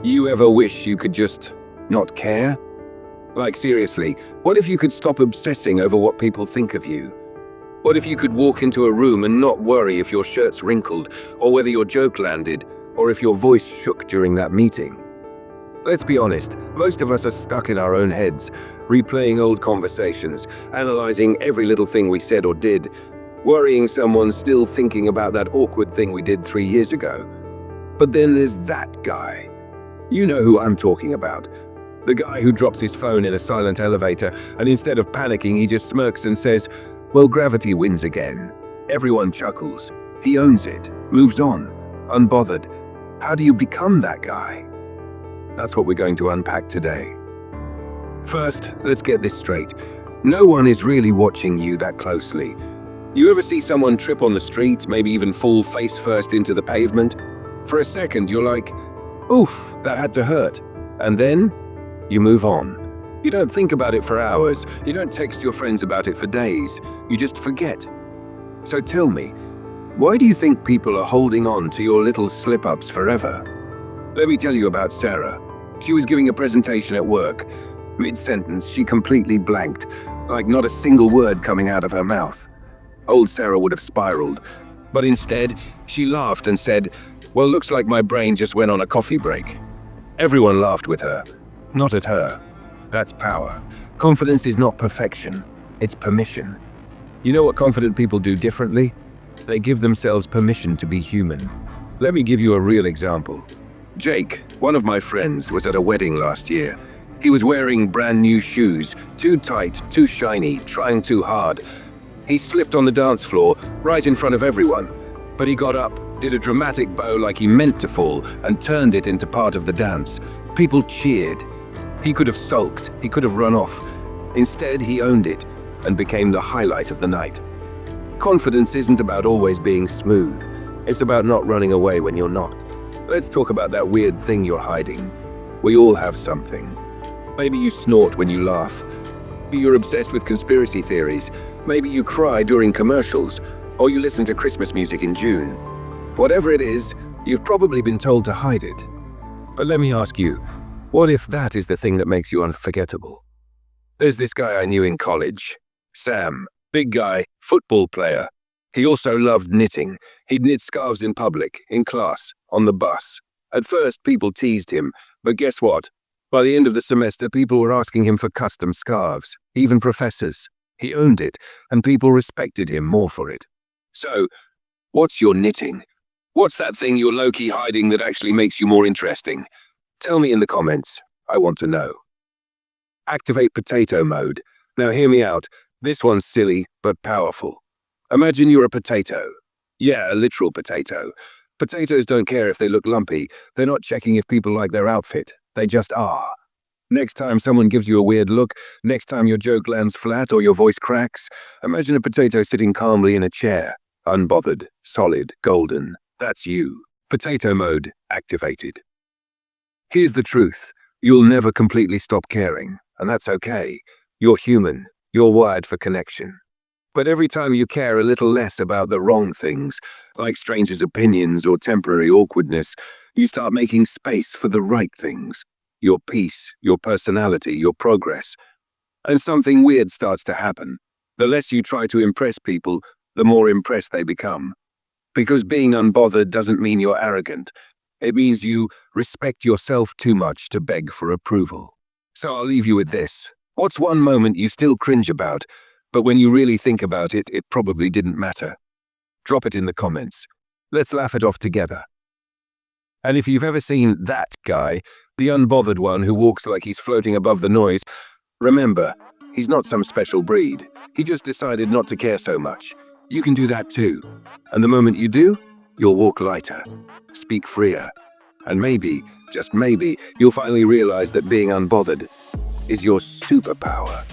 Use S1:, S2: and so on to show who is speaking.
S1: You ever wish you could just not care? Like seriously, what if you could stop obsessing over what people think of you? What if you could walk into a room and not worry if your shirt's wrinkled, or whether your joke landed, or if your voice shook during that meeting? Let's be honest, most of us are stuck in our own heads, replaying old conversations, analyzing every little thing we said or did, worrying someone's still thinking about that awkward thing we did 3 years ago. But then there's that guy. You know who I'm talking about. The guy who drops his phone in a silent elevator, and instead of panicking, he just smirks and says, "Well, gravity wins again." Everyone chuckles. He owns it, moves on, unbothered. How do you become that guy? That's what we're going to unpack today. First, let's get this straight. No one is really watching you that closely. You ever see someone trip on the street, maybe even fall face first into the pavement? For a second, you're like, "Oof, that had to hurt." And then you move on. You don't think about it for hours. You don't text your friends about it for days. You just forget. So tell me, why do you think people are holding on to your little slip-ups forever? Let me tell you about Sarah. She was giving a presentation at work. Mid-sentence, she completely blanked, like not a single word coming out of her mouth. Old Sarah would have spiraled, but instead, she laughed and said, "Well, looks like my brain just went on a coffee break." Everyone laughed with her, not at her. That's power. Confidence is not perfection, it's permission. You know what confident people do differently? They give themselves permission to be human. Let me give you a real example. Jake, one of my friends, was at a wedding last year. He was wearing brand new shoes, too tight, too shiny, trying too hard. He slipped on the dance floor, right in front of everyone. But he got up, did a dramatic bow like he meant to fall, and turned it into part of the dance. People cheered. He could have sulked, he could have run off. Instead, he owned it, and became the highlight of the night. Confidence isn't about always being smooth. It's about not running away when you're not. Let's talk about that weird thing you're hiding. We all have something. Maybe you snort when you laugh. Maybe you're obsessed with conspiracy theories. Maybe you cry during commercials, or you listen to Christmas music in June. Whatever it is, you've probably been told to hide it. But let me ask you, what if that is the thing that makes you unforgettable? There's this guy I knew in college, Sam. Big guy, football player. He also loved knitting. He'd knit scarves in public, in class, on the bus. At first, people teased him, but guess what? By the end of the semester, people were asking him for custom scarves, even professors. He owned it, and people respected him more for it. So, what's your knitting? What's that thing you're low-key hiding that actually makes you more interesting? Tell me in the comments. I want to know. Activate potato mode. Now hear me out. This one's silly, but powerful. Imagine you're a potato. Yeah, a literal potato. Potatoes don't care if they look lumpy. They're not checking if people like their outfit. They just are. Next time someone gives you a weird look, next time your joke lands flat or your voice cracks, imagine a potato sitting calmly in a chair. Unbothered, solid, golden. That's you. Potato mode activated. Here's the truth. You'll never completely stop caring, and that's okay. You're human. You're wired for connection. But every time you care a little less about the wrong things, like strangers' opinions or temporary awkwardness, you start making space for the right things. Your peace, your personality, your progress. And something weird starts to happen. The less you try to impress people, the more impressed they become. Because being unbothered doesn't mean you're arrogant. It means you respect yourself too much to beg for approval. So I'll leave you with this. What's one moment you still cringe about, but when you really think about it, it probably didn't matter? Drop it in the comments. Let's laugh it off together. And if you've ever seen that guy, the unbothered one who walks like he's floating above the noise, remember, he's not some special breed. He just decided not to care so much. You can do that too. And the moment you do, you'll walk lighter, speak freer, and maybe, just maybe, you'll finally realize that being unbothered is your superpower.